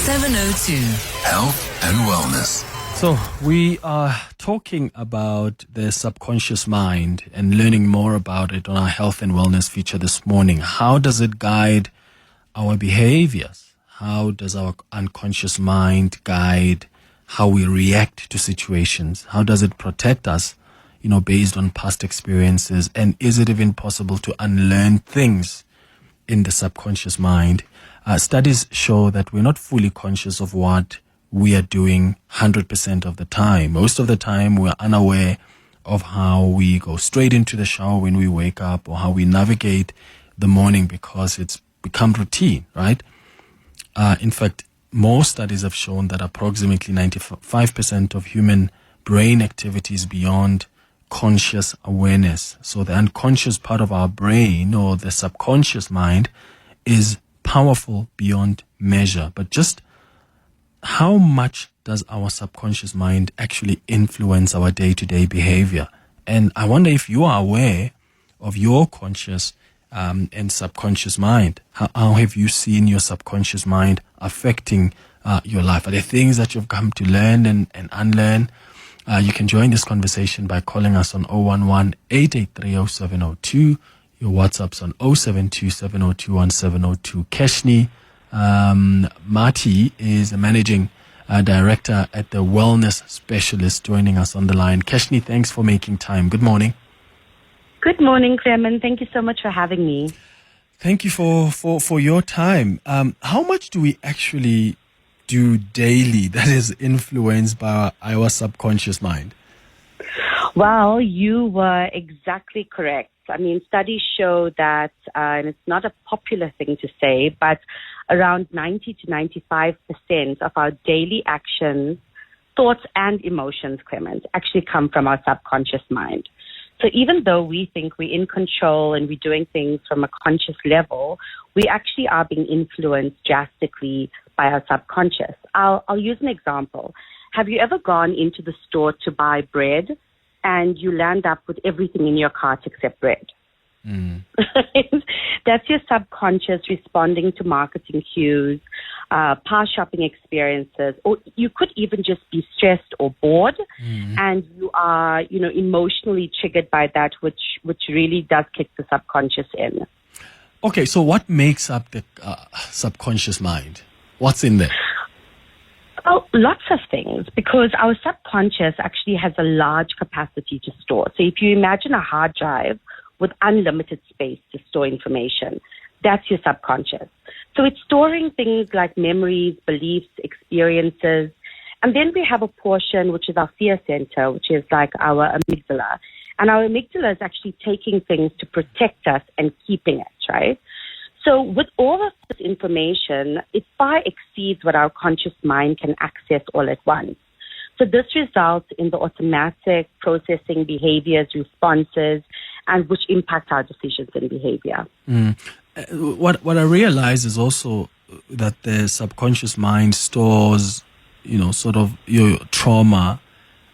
702. Health and Wellness. So we are talking about the subconscious mind and learning more about it on our health and wellness feature this morning. How does it guide our behaviors? How does our unconscious mind guide how we react to situations? How does it protect us, based on past experiences? And is it even possible to unlearn things in the subconscious mind? Studies show that we're not fully conscious of what we are doing 100% of the time. Most of the time, we're unaware of how we go straight into the shower when we wake up or how we navigate the morning because it's become routine, right? In fact, most studies have shown that approximately 95% of human brain activity is beyond conscious awareness. So the unconscious part of our brain or the subconscious mind is powerful beyond measure. But just how much does our subconscious mind actually influence our day-to-day behavior? And I wonder if you are aware of your conscious and subconscious mind. How have you seen your subconscious mind affecting your life? Are there things that you've come to learn and unlearn? You can join this conversation by calling us on 011-883-0702. Your WhatsApp's on 072-702-1702. Keshnie Mathi is the managing director at the Wellness Specialist, joining us on the line. Keshnie, thanks for making time. Good morning. Good morning, Clement. Thank you so much for having me. Thank you for your time. How much do we actually do daily that is influenced by our subconscious mind? Well, you were exactly correct. I mean, studies show that, and it's not a popular thing to say, but around 90 to 95% of our daily actions, thoughts and emotions, Clement, actually come from our subconscious mind. So even though we think we're in control and we're doing things from a conscious level, we actually are being influenced drastically by our subconscious. I'll use an example. Have you ever gone into the store to buy bread and you land up with everything in your cart except bread? That's your subconscious responding to marketing cues, past shopping experiences, or you could even just be stressed or bored, and you are, emotionally triggered by that, which really does kick the subconscious in. Okay, so what makes up the subconscious mind? What's in there? Oh, lots of things, because our subconscious actually has a large capacity to store. So if you imagine a hard drive with unlimited space to store information, that's your subconscious. So it's storing things like memories, beliefs, experiences. And then we have a portion which is our fear center, which is like our amygdala. And our amygdala is actually taking things to protect us and keeping it, right? So with all of this information, it far exceeds what our conscious mind can access all at once. So this results in the automatic processing behaviors, responses, and which impact our decisions and behavior. What I realize is also that the subconscious mind stores, sort of your trauma,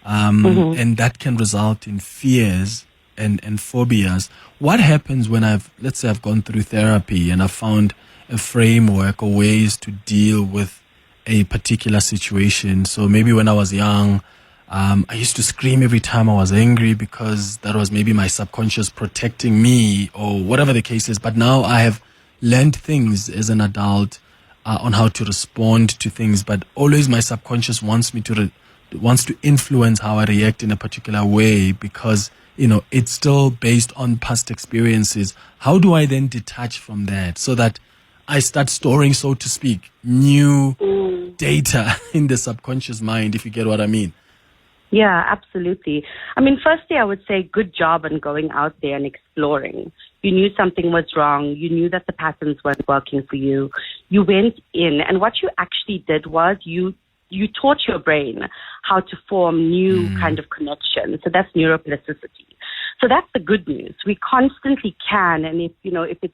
and that can result in fears and phobias. What happens when let's say I've gone through therapy and I've found a framework or ways to deal with a particular situation? So maybe when I was young, I used to scream every time I was angry because that was maybe my subconscious protecting me or whatever the case is. But now I have learned things as an adult on how to respond to things. But always my subconscious wants to influence how I react in a particular way because, it's still based on past experiences. How do I then detach from that so that I start storing, so to speak, new data in the subconscious mind, if you get what I mean? Yeah, absolutely. I mean, firstly, I would say good job on going out there and exploring. You knew something was wrong. You knew that the patterns weren't working for you. You went in, and what you actually did was you taught your brain how to form new kind of connections. So that's neuroplasticity. So that's the good news. We constantly can, and if the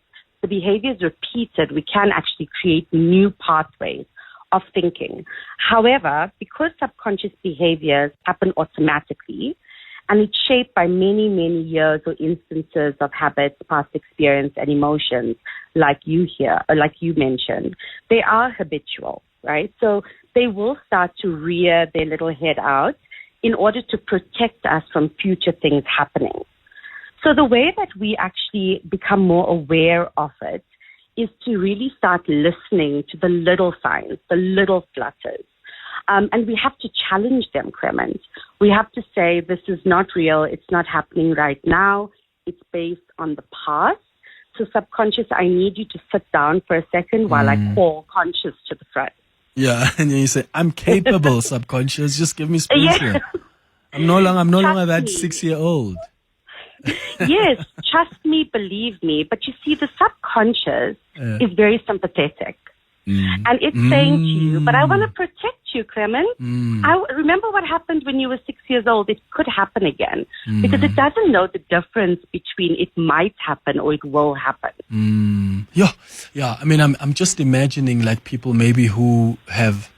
behavior is repeated, we can actually create new pathways of thinking. However, because subconscious behaviors happen automatically, and it's shaped by many, many years or instances of habits, past experience, and emotions, like you mentioned, they are habitual. right? So they will start to rear their little head out in order to protect us from future things happening. So the way that we actually become more aware of it is to really start listening to the little signs, the little flutters. And we have to challenge them, Clement. We have to say, this is not real. It's not happening right now. It's based on the past. So subconscious, I need you to sit down for a second while I call conscious to the front. Yeah, and then you say, I'm capable, subconscious. Just give me space here. I'm no longer that 6-year-old. Yes, trust me, believe me. But you see, the subconscious is very sympathetic. And it's saying to you, but I want to protect you, Clement. I remember what happened when you were 6 years old. It could happen again because it doesn't know the difference between it might happen or it will happen. Yeah. I mean, I'm just imagining like people maybe who have,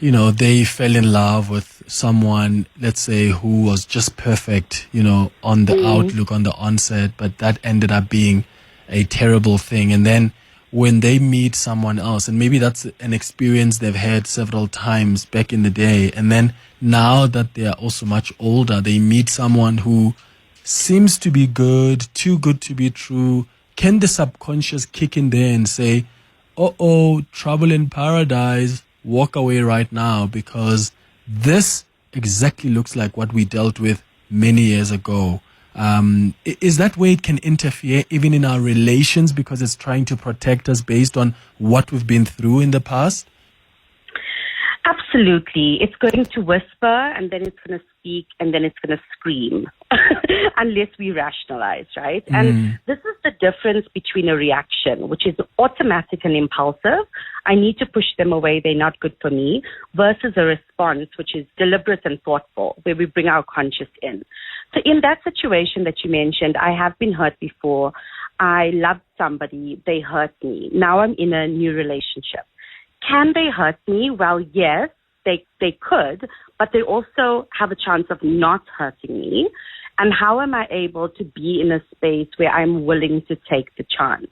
they fell in love with someone, let's say, who was just perfect, on the outlook, on the onset, but that ended up being a terrible thing. And then when they meet someone else, and maybe that's an experience they've had several times back in the day, and then now that they are also much older, they meet someone who seems to be good, too good to be true. Can the subconscious kick in there and say, trouble in paradise, walk away right now, because this exactly looks like what we dealt with many years ago? Is that way it can interfere even in our relations because it's trying to protect us based on what we've been through in the past? Absolutely. It's going to whisper and then it's going to speak and then it's going to scream unless we rationalize, right? And this is the difference between a reaction, which is automatic and impulsive. I need to push them away. They're not good for me, versus a response, which is deliberate and thoughtful, where we bring our conscious in. So in that situation that you mentioned, I have been hurt before. I loved somebody. They hurt me. Now I'm in a new relationship. Can they hurt me? Well, yes, they could, but they also have a chance of not hurting me. And how am I able to be in a space where I'm willing to take the chance?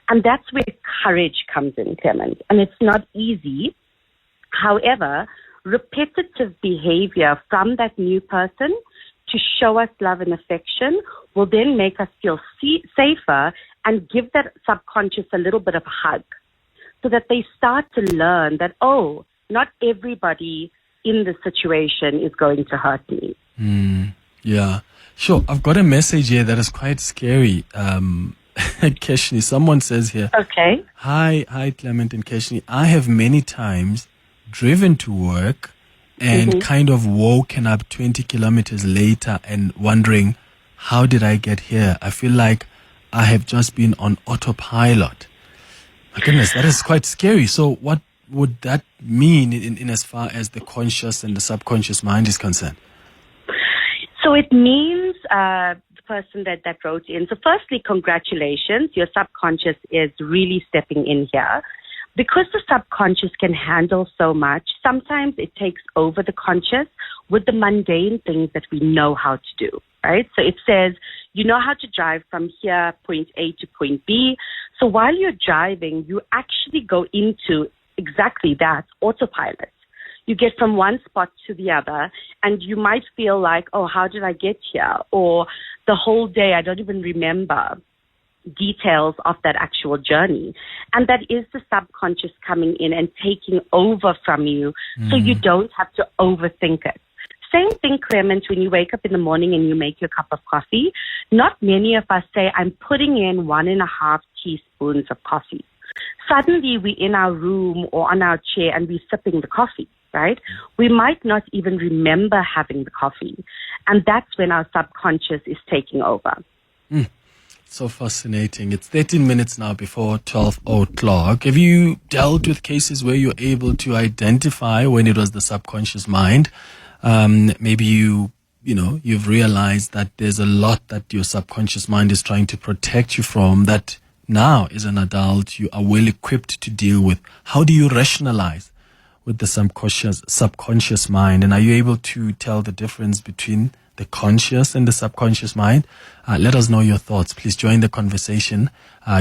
And that's where courage comes in, Clement. And it's not easy. However, repetitive behavior from that new person to show us love and affection will then make us feel safer and give that subconscious a little bit of a hug, so that they start to learn that, not everybody in the situation is going to hurt me. Yeah, sure. I've got a message here that is quite scary. Keshnie, someone says here, okay. Hi, Clement and Keshnie. I have many times driven to work and kind of woken up 20 kilometers later and wondering, how did I get here? I feel like I have just been on autopilot. My goodness, that is quite scary. So what would that mean in as far as the conscious and the subconscious mind is concerned? So it means the person that wrote in. So firstly, congratulations. Your subconscious is really stepping in here. Because the subconscious can handle so much, sometimes it takes over the conscious with the mundane things that we know how to do, right? So it says, you know how to drive from here, point A to point B. So while you're driving, you actually go into exactly that, autopilot. You get from one spot to the other, and you might feel like, how did I get here? Or the whole day, I don't even remember details of that actual journey. And that is the subconscious coming in and taking over from you, so you don't have to overthink it. Same thing, Clement, when you wake up in the morning and you make your cup of coffee. Not many of us say, I'm putting in 1.5 teaspoons of coffee. Suddenly we're in our room or on our chair and we're sipping the coffee, right? We might not even remember having the coffee. And that's when our subconscious is taking over. So fascinating. It's 13 minutes now before 12 o'clock. Have you dealt with cases where you're able to identify when it was the subconscious mind? Maybe you've realized that there's a lot that your subconscious mind is trying to protect you from that now as an adult you are well equipped to deal with. How do you rationalize with the subconscious mind? And are you able to tell the difference between the conscious and the subconscious mind? Let us know your thoughts. Please join the conversation.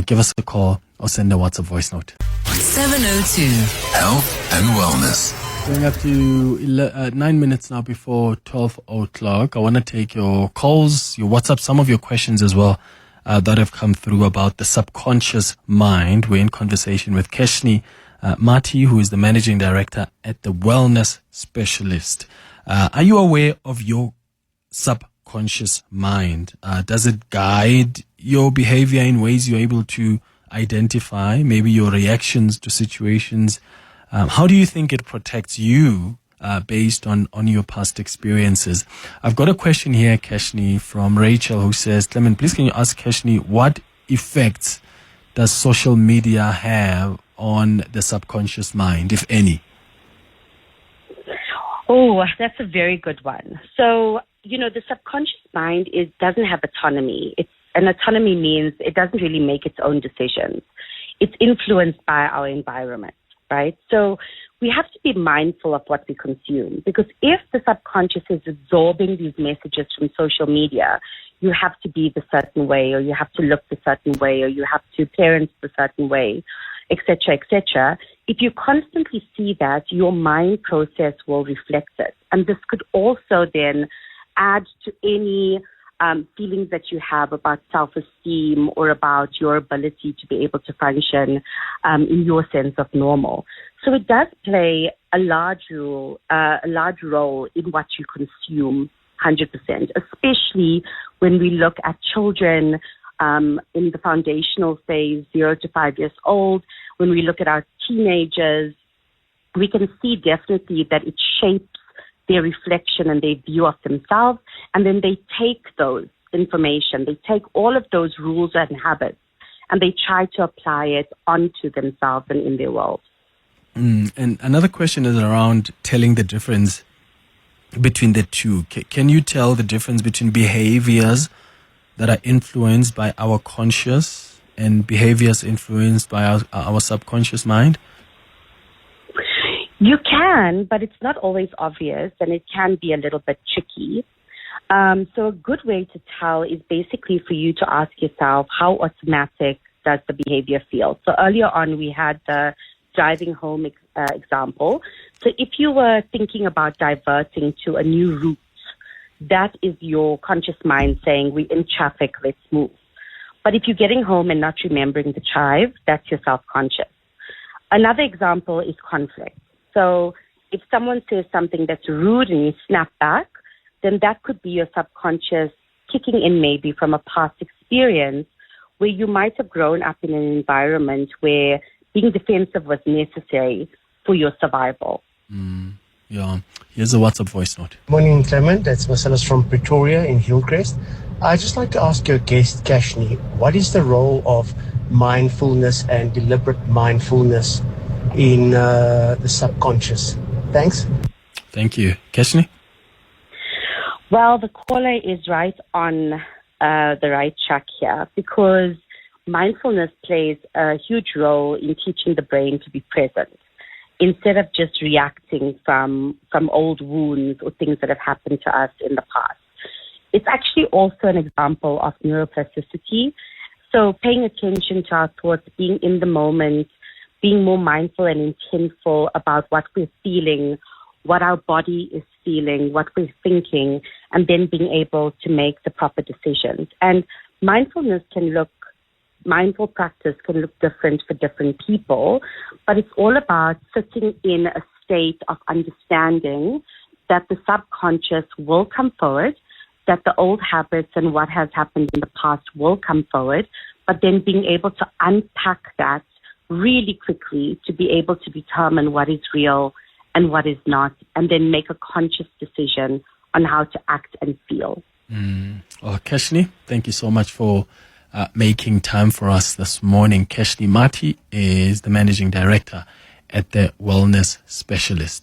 Give us a call or send a WhatsApp voice note. 702 Health and Wellness. Going up to 9 minutes now before 12 o'clock. I want to take your calls, your WhatsApp, some of your questions as well that have come through about the subconscious mind. We're in conversation with Keshnie Mathi, who is the managing director at the Wellness Specialist. Are you aware of your subconscious mind? Does it guide your behavior in ways you're able to identify, maybe your reactions to situations? How do you think it protects you based on your past experiences? I've got a question here, Keshnie, from Rachel, who says, Clement, please can you ask Keshnie, what effects does social media have on the subconscious mind, if any? Oh, that's a very good one. So, the subconscious mind doesn't have autonomy. And autonomy means it doesn't really make its own decisions. It's influenced by our environment, right? So we have to be mindful of what we consume, because if the subconscious is absorbing these messages from social media, you have to be the certain way, or you have to look the certain way, or you have to parent the certain way, etc., etc. If you constantly see that, your mind process will reflect it. And this could also then add to any feelings that you have about self-esteem or about your ability to be able to function in your sense of normal. So it does play a large role in what you consume, 100%, especially when we look at children in the foundational phase, 0 to 5 years old. When we look at our teenagers, we can see definitely that it shapes their reflection and their view of themselves, and then they take those information, they take all of those rules and habits, and they try to apply it onto themselves and in their world. And another question is around telling the difference between the two. Can you tell the difference between behaviors that are influenced by our conscious and behaviors influenced by our subconscious mind? You can, but it's not always obvious, and it can be a little bit tricky. So a good way to tell is basically for you to ask yourself, how automatic does the behavior feel? So earlier on, we had the driving home example. So if you were thinking about diverting to a new route, that is your conscious mind saying, we're in traffic, let's move. But if you're getting home and not remembering the drive, that's your self-conscious. Another example is conflict. So if someone says something that's rude and you snap back, then that could be your subconscious kicking in maybe from a past experience where you might have grown up in an environment where being defensive was necessary for your survival. Yeah. Here's a WhatsApp voice note. Morning, Clement. That's Marcellus from Pretoria in Hillcrest. I'd just like to ask your guest, Keshnie, what is the role of mindfulness and deliberate mindfulness in the subconscious? Thanks. Thank you. Keshnie? Well, the caller is right on the right track here, because mindfulness plays a huge role in teaching the brain to be present instead of just reacting from old wounds or things that have happened to us in the past. It's actually also an example of neuroplasticity. So paying attention to our thoughts, being in the moment, being more mindful and intentful about what we're feeling, what our body is feeling, what we're thinking, and then being able to make the proper decisions. And mindful practice can look different for different people, but it's all about sitting in a state of understanding that the subconscious will come forward, that the old habits and what has happened in the past will come forward, but then being able to unpack that really quickly to be able to determine what is real and what is not, and then make a conscious decision on how to act and feel. Well, Keshnie, thank you so much for making time for us this morning. Keshnie Mathi is the managing director at the Wellness Specialist.